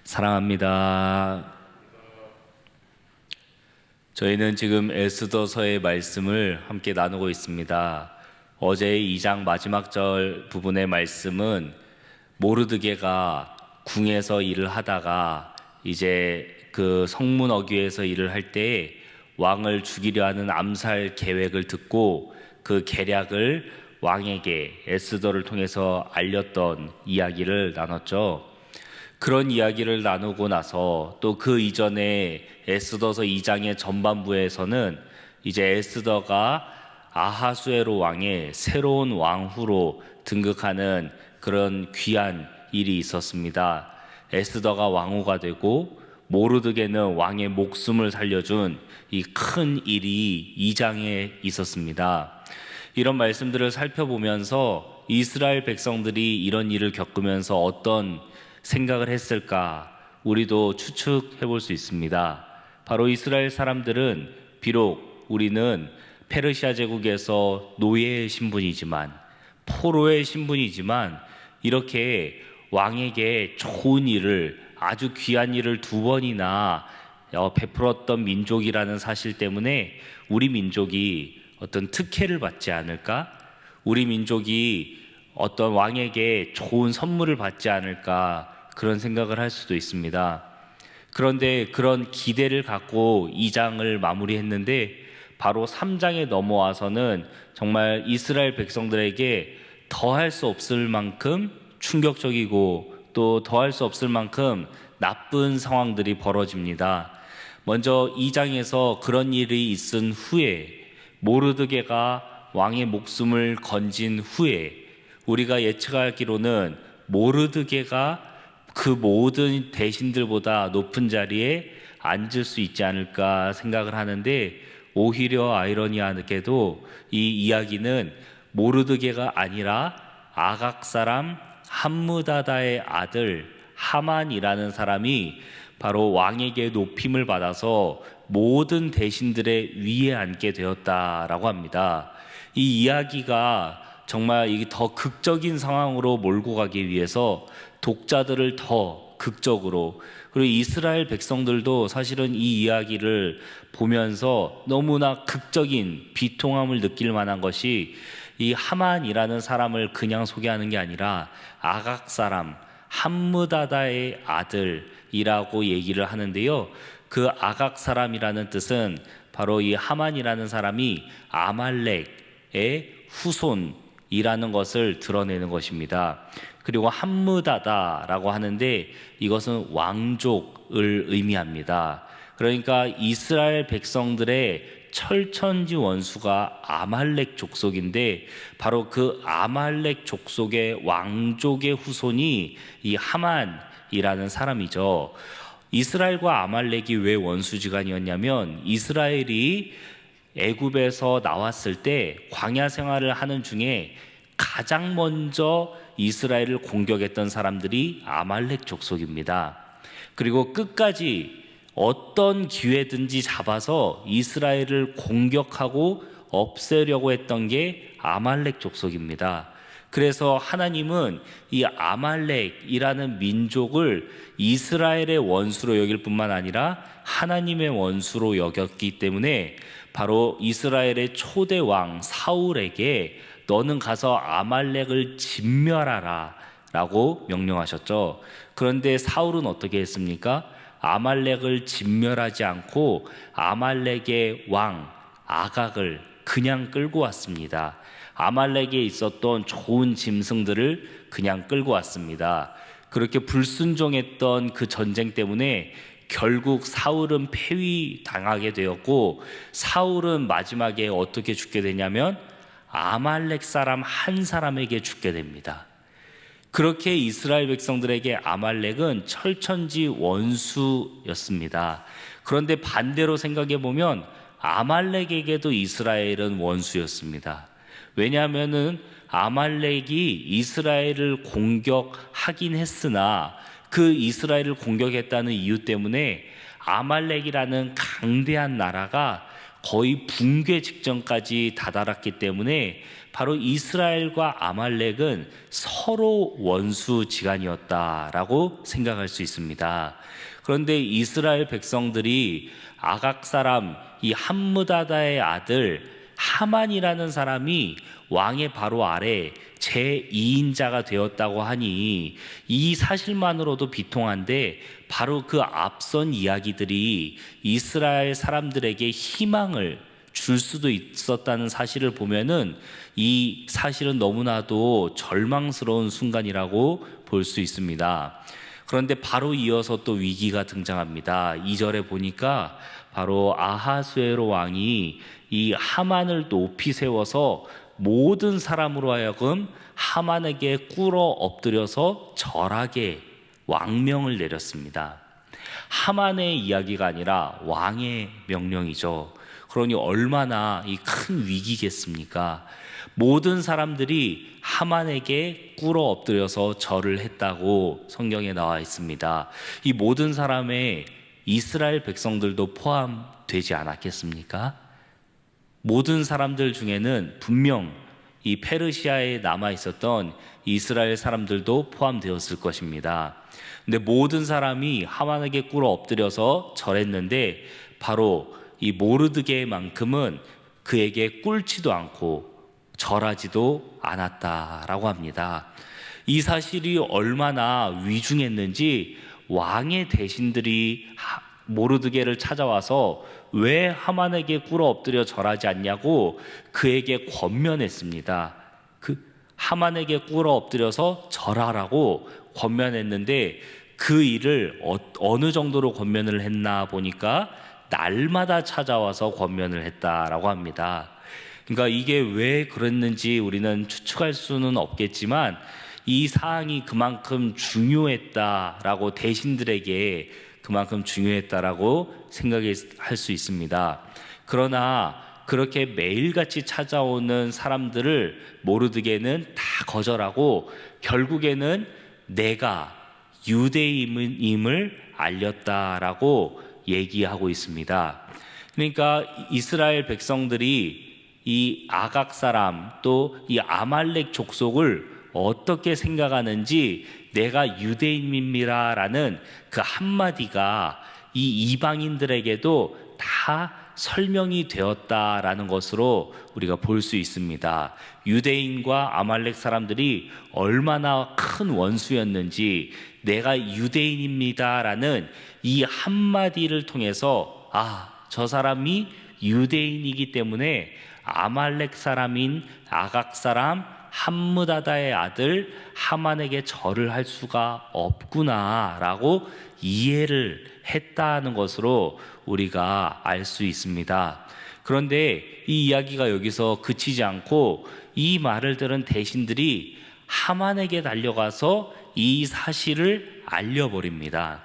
사랑합니다. 저희는 지금 에스더서의 말씀을 함께 나누고 있습니다. 어제 2장 마지막 절 부분의 말씀은 모르드게가 궁에서 일을 하다가 이제 그 성문 어귀에서 일을 할 때 왕을 죽이려 하는 암살 계획을 듣고 그 계략을 왕에게 에스더를 통해서 알렸던 이야기를 나눴죠. 그런 이야기를 나누고 나서 또 그 이전에 에스더서 2장의 전반부에서는 이제 에스더가 아하수에로 왕의 새로운 왕후로 등극하는 그런 귀한 일이 있었습니다. 에스더가 왕후가 되고 모르드게는 왕의 목숨을 살려준 이 큰 일이 2장에 있었습니다. 이런 말씀들을 살펴보면서 이스라엘 백성들이 이런 일을 겪으면서 어떤 생각을 했을까 우리도 추측해 볼 수 있습니다. 바로 이스라엘 사람들은 비록 우리는 페르시아 제국에서 노예의 신분이지만 포로의 신분이지만 이렇게 왕에게 좋은 일을 아주 귀한 일을 두 번이나 베풀었던 민족이라는 사실 때문에 우리 민족이 어떤 특혜를 받지 않을까? 우리 민족이 어떤 왕에게 좋은 선물을 받지 않을까 그런 생각을 할 수도 있습니다. 그런데 그런 기대를 갖고 2장을 마무리했는데 바로 3장에 넘어와서는 정말 이스라엘 백성들에게 더할 수 없을 만큼 충격적이고 또 더할 수 없을 만큼 나쁜 상황들이 벌어집니다. 먼저 2장에서 그런 일이 있은 후에 모르드게가 왕의 목숨을 건진 후에 우리가 예측하기로는 모르드게가 그 모든 대신들보다 높은 자리에 앉을 수 있지 않을까 생각을 하는데 오히려 아이러니하게도 이 이야기는 모르드게가 아니라 아각 사람 함므다다의 아들 하만이라는 사람이 바로 왕에게 높임을 받아서 모든 대신들의 위에 앉게 되었다라고 합니다. 이 이야기가 정말 이게 더 극적인 상황으로 몰고 가기 위해서 독자들을 더 극적으로 그리고 이스라엘 백성들도 사실은 이 이야기를 보면서 너무나 극적인 비통함을 느낄 만한 것이 이 하만이라는 사람을 그냥 소개하는 게 아니라 아각 사람 함므다다의 아들이라고 얘기를 하는데요. 그 아각 사람이라는 뜻은 바로 이 하만이라는 사람이 아말렉의 후손이라는 것을 드러내는 것입니다. 그리고 함므다다라고 하는데 이것은 왕족을 의미합니다. 그러니까 이스라엘 백성들의 철천지 원수가 아말렉 족속인데 바로 그 아말렉 족속의 왕족의 후손이 이 하만이라는 사람이죠. 이스라엘과 아말렉이 왜 원수지간이었냐면 이스라엘이 애굽에서 나왔을 때 광야 생활을 하는 중에 가장 먼저 이스라엘을 공격했던 사람들이 아말렉 족속입니다. 그리고 끝까지 어떤 기회든지 잡아서 이스라엘을 공격하고 없애려고 했던 게 아말렉 족속입니다. 그래서 하나님은 이 아말렉이라는 민족을 이스라엘의 원수로 여길 뿐만 아니라 하나님의 원수로 여겼기 때문에 바로 이스라엘의 초대 왕 사울에게 너는 가서 아말렉을 진멸하라 라고 명령하셨죠. 그런데 사울은 어떻게 했습니까? 아말렉을 진멸하지 않고 아말렉의 왕 아각을 그냥 끌고 왔습니다. 아말렉에 있었던 좋은 짐승들을 그냥 끌고 왔습니다. 그렇게 불순종했던 그 전쟁 때문에 결국 사울은 패위당하게 되었고 사울은 마지막에 어떻게 죽게 되냐면 아말렉 사람 한 사람에게 죽게 됩니다. 그렇게 이스라엘 백성들에게 아말렉은 철천지 원수였습니다. 그런데 반대로 생각해 보면 아말렉에게도 이스라엘은 원수였습니다. 왜냐하면은 아말렉이 이스라엘을 공격하긴 했으나 그 이스라엘을 공격했다는 이유 때문에 아말렉이라는 강대한 나라가 거의 붕괴 직전까지 다다랐기 때문에 바로 이스라엘과 아말렉은 서로 원수지간이었다라고 생각할 수 있습니다. 그런데 이스라엘 백성들이 아각 사람 이 함므다다의 아들 하만이라는 사람이 왕의 바로 아래 제2인자가 되었다고 하니 이 사실만으로도 비통한데, 바로 그 앞선 이야기들이 이스라엘 사람들에게 희망을 줄 수도 있었다는 사실을 보면은 이 사실은 너무나도 절망스러운 순간이라고 볼 수 있습니다. 그런데 바로 이어서 또 위기가 등장합니다. 2절에 보니까 바로 아하수에로 왕이 이 하만을 높이 세워서 모든 사람으로 하여금 하만에게 꿇어 엎드려서 절하게 왕명을 내렸습니다. 하만의 이야기가 아니라 왕의 명령이죠. 그러니 얼마나 이 큰 위기겠습니까? 모든 사람들이 하만에게 꿇어 엎드려서 절을 했다고 성경에 나와 있습니다. 이 모든 사람의 이스라엘 백성들도 포함되지 않았겠습니까? 모든 사람들 중에는 분명 이 페르시아에 남아 있었던 이스라엘 사람들도 포함되었을 것입니다. 근데 모든 사람이 하만에게 꿇어 엎드려서 절했는데 바로 이 모르드게만큼은 그에게 꿇지도 않고 절하지도 않았다라고 합니다. 이 사실이 얼마나 위중했는지 왕의 대신들이 모르드게를 찾아와서 왜 하만에게 꿇어 엎드려 절하지 않냐고 그에게 권면했습니다. 그 하만에게 꿇어 엎드려서 절하라고 권면했는데 그 일을 어느 정도로 권면을 했나 보니까 날마다 찾아와서 권면을 했다라고 합니다. 그러니까 이게 왜 그랬는지 우리는 추측할 수는 없겠지만 이 사항이 그만큼 중요했다라고, 대신들에게 그만큼 중요했다라고 생각할 수 있습니다. 그러나 그렇게 매일같이 찾아오는 사람들을 모르드게는 다 거절하고 결국에는 내가 유대인임을 알렸다라고 얘기하고 있습니다. 그러니까 이스라엘 백성들이 이 아각 사람 또 이 아말렉 족속을 어떻게 생각하는지 내가 유대인입니다라는 그 한마디가 이 이방인들에게도 다 설명이 되었다라는 것으로 우리가 볼 수 있습니다. 유대인과 아말렉 사람들이 얼마나 큰 원수였는지 내가 유대인입니다라는 이 한마디를 통해서 저 사람이 유대인이기 때문에 아말렉 사람인 아각 사람 함므다다의 아들 하만에게 절을 할 수가 없구나라고 이해를 했다는 것으로 우리가 알 수 있습니다. 그런데 이 이야기가 여기서 그치지 않고 이 말을 들은 대신들이 하만에게 달려가서 이 사실을 알려버립니다.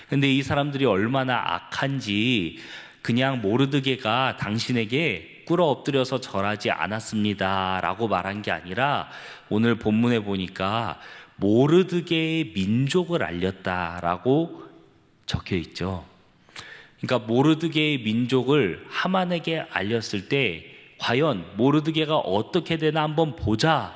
근데 이 사람들이 얼마나 악한지 그냥 모르드게가 당신에게 꿇어 엎드려서 절하지 않았습니다 라고 말한 게 아니라 오늘 본문에 보니까 모르드게의 민족을 알렸다라고 적혀 있죠. 그러니까 모르드게의 민족을 하만에게 알렸을 때 과연 모르드게가 어떻게 되나 한번 보자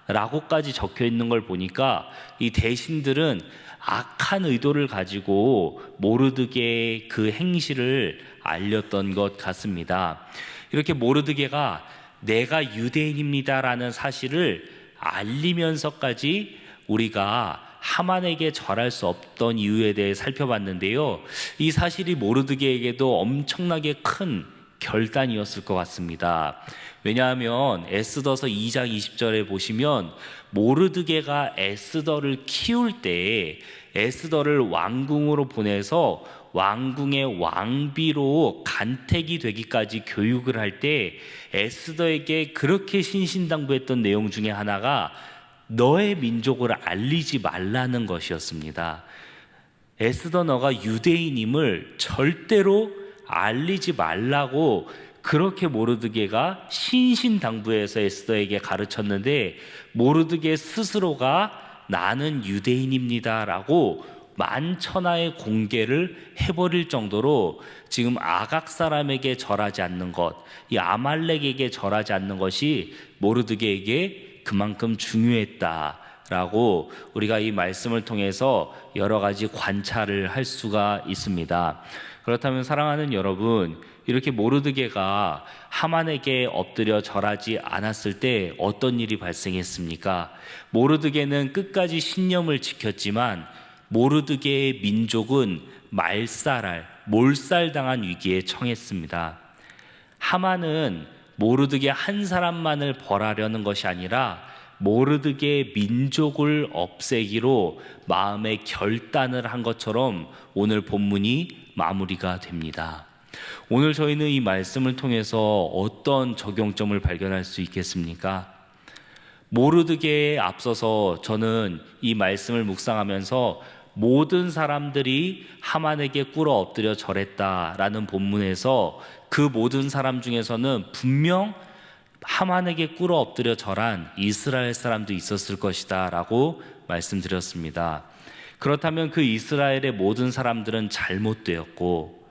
라고까지 적혀 있는 걸 보니까 이 대신들은 악한 의도를 가지고 모르드게의 그 행실을 알렸던 것 같습니다. 이렇게 모르드게가 내가 유대인입니다라는 사실을 알리면서까지 우리가 하만에게 절할 수 없던 이유에 대해 살펴봤는데요. 이 사실이 모르드게에게도 엄청나게 큰 결단이었을 것 같습니다. 왜냐하면 에스더서 2장 20절에 보시면 모르드게가 에스더를 키울 때 에스더를 왕궁으로 보내서 왕궁의 왕비로 간택이 되기까지 교육을 할 때 에스더에게 그렇게 신신당부했던 내용 중에 하나가 너의 민족을 알리지 말라는 것이었습니다. 에스더 너가 유대인임을 절대로 알리지 말라고 그렇게 모르드게가 신신당부해서 에스더에게 가르쳤는데 모르드게 스스로가 나는 유대인입니다라고 만천하의 공개를 해버릴 정도로 지금 아각 사람에게 절하지 않는 것, 이 아말렉에게 절하지 않는 것이 모르드게에게 그만큼 중요했다라고 우리가 이 말씀을 통해서 여러 가지 관찰을 할 수가 있습니다. 그렇다면 사랑하는 여러분, 이렇게 모르드게가 하만에게 엎드려 절하지 않았을 때 어떤 일이 발생했습니까? 모르드게는 끝까지 신념을 지켰지만 모르드게의 민족은 몰살당한 위기에 처했습니다. 하만은 모르드게 한 사람만을 벌하려는 것이 아니라 모르드게의 민족을 없애기로 마음의 결단을 한 것처럼 오늘 본문이 마무리가 됩니다. 오늘 저희는 이 말씀을 통해서 어떤 적용점을 발견할 수 있겠습니까? 모르드게에 앞서서 저는 이 말씀을 묵상하면서 모든 사람들이 하만에게 꿇어 엎드려 절했다라는 본문에서 그 모든 사람 중에서는 분명 하만에게 꿇어 엎드려 절한 이스라엘 사람도 있었을 것이다 라고 말씀드렸습니다. 그렇다면 그 이스라엘의 모든 사람들은 잘못되었고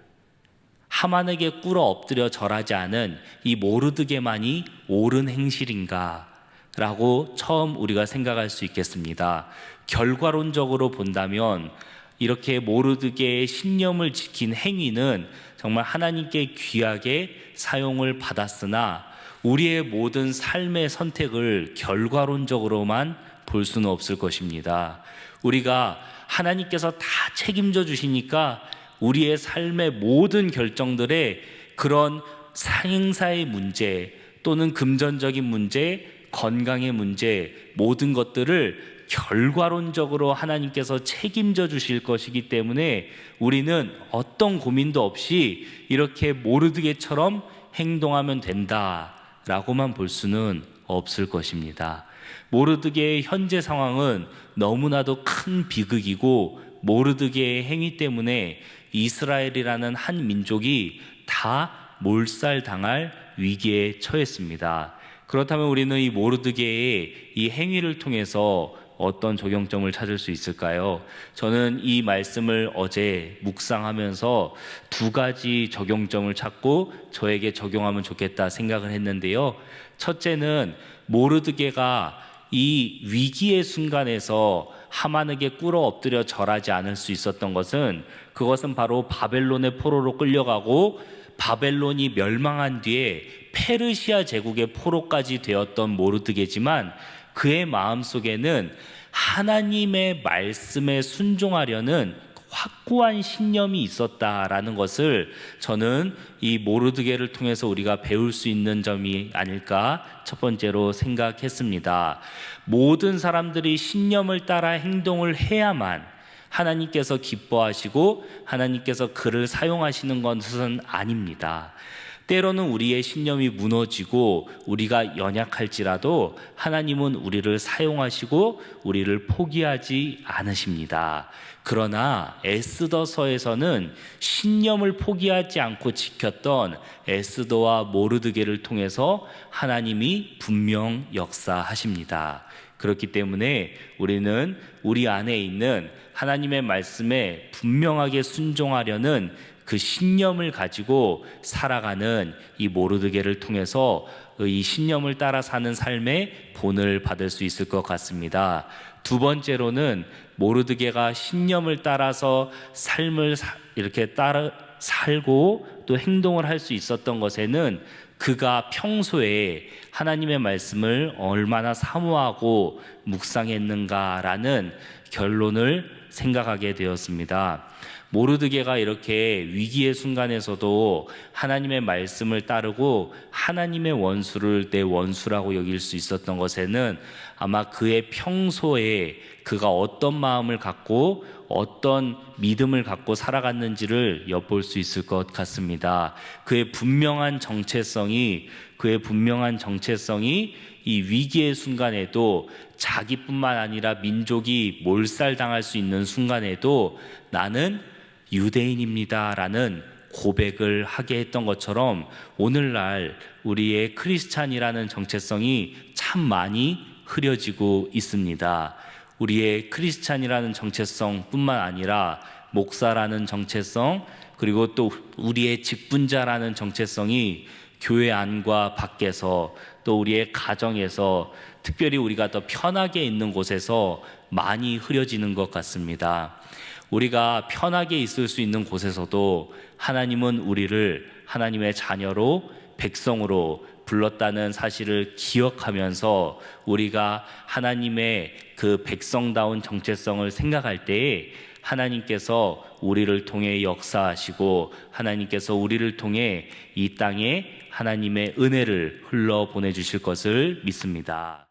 하만에게 꿇어 엎드려 절하지 않은 이 모르드게만이 옳은 행실인가 라고 처음 우리가 생각할 수 있겠습니다. 결과론적으로 본다면 이렇게 모르드게의 신념을 지킨 행위는 정말 하나님께 귀하게 사용을 받았으나 우리의 모든 삶의 선택을 결과론적으로만 볼 수는 없을 것입니다. 우리가 하나님께서 다 책임져 주시니까 우리의 삶의 모든 결정들에 그런 상행사의 문제 또는 금전적인 문제, 건강의 문제, 모든 것들을 결과론적으로 하나님께서 책임져 주실 것이기 때문에 우리는 어떤 고민도 없이 이렇게 모르드게처럼 행동하면 된다라고만 볼 수는 없을 것입니다. 모르드게의 현재 상황은 너무나도 큰 비극이고 모르드게의 행위 때문에 이스라엘이라는 한 민족이 다 몰살당할 위기에 처했습니다. 그렇다면 우리는 이 모르드게의 이 행위를 통해서 어떤 적용점을 찾을 수 있을까요? 저는 이 말씀을 어제 묵상하면서 두 가지 적용점을 찾고 저에게 적용하면 좋겠다 생각을 했는데요. 첫째는 모르드게가 이 위기의 순간에서 하만에게 꿇어 엎드려 절하지 않을 수 있었던 것은 그것은 바로 바벨론의 포로로 끌려가고 바벨론이 멸망한 뒤에 페르시아 제국의 포로까지 되었던 모르드게지만 그의 마음속에는 하나님의 말씀에 순종하려는 확고한 신념이 있었다라는 것을 저는 이 모르드게를 통해서 우리가 배울 수 있는 점이 아닐까 첫 번째로 생각했습니다. 모든 사람들이 신념을 따라 행동을 해야만 하나님께서 기뻐하시고 하나님께서 그를 사용하시는 것은 아닙니다. 때로는 우리의 신념이 무너지고 우리가 연약할지라도 하나님은 우리를 사용하시고 우리를 포기하지 않으십니다. 그러나 에스더서에서는 신념을 포기하지 않고 지켰던 에스더와 모르드게를 통해서 하나님이 분명 역사하십니다. 그렇기 때문에 우리는 우리 안에 있는 하나님의 말씀에 분명하게 순종하려는 그 신념을 가지고 살아가는 이 모르드게를 통해서 이 신념을 따라 사는 삶의 본을 받을 수 있을 것 같습니다. 두 번째로는 모르드게가 신념을 따라서 삶을 이렇게 따라 살고 또 행동을 할 수 있었던 것에는 그가 평소에 하나님의 말씀을 얼마나 사모하고 묵상했는가라는 결론을 생각하게 되었습니다. 모르드게가 이렇게 위기의 순간에서도 하나님의 말씀을 따르고 하나님의 원수를 내 원수라고 여길 수 있었던 것에는 아마 그의 평소에 그가 어떤 마음을 갖고 어떤 믿음을 갖고 살아갔는지를 엿볼 수 있을 것 같습니다. 그의 분명한 정체성이 이 위기의 순간에도 자기뿐만 아니라 민족이 몰살당할 수 있는 순간에도 나는 유대인입니다라는 고백을 하게 했던 것처럼 오늘날 우리의 크리스찬이라는 정체성이 참 많이 흐려지고 있습니다. 우리의 크리스찬이라는 정체성뿐만 아니라 목사라는 정체성, 그리고 또 우리의 직분자라는 정체성이 교회 안과 밖에서 또 우리의 가정에서 특별히 우리가 더 편하게 있는 곳에서 많이 흐려지는 것 같습니다. 우리가 편하게 있을 수 있는 곳에서도 하나님은 우리를 하나님의 자녀로 백성으로 불렀다는 사실을 기억하면서 우리가 하나님의 그 백성다운 정체성을 생각할 때에 하나님께서 우리를 통해 역사하시고 하나님께서 우리를 통해 이 땅에 하나님의 은혜를 흘러 보내주실 것을 믿습니다.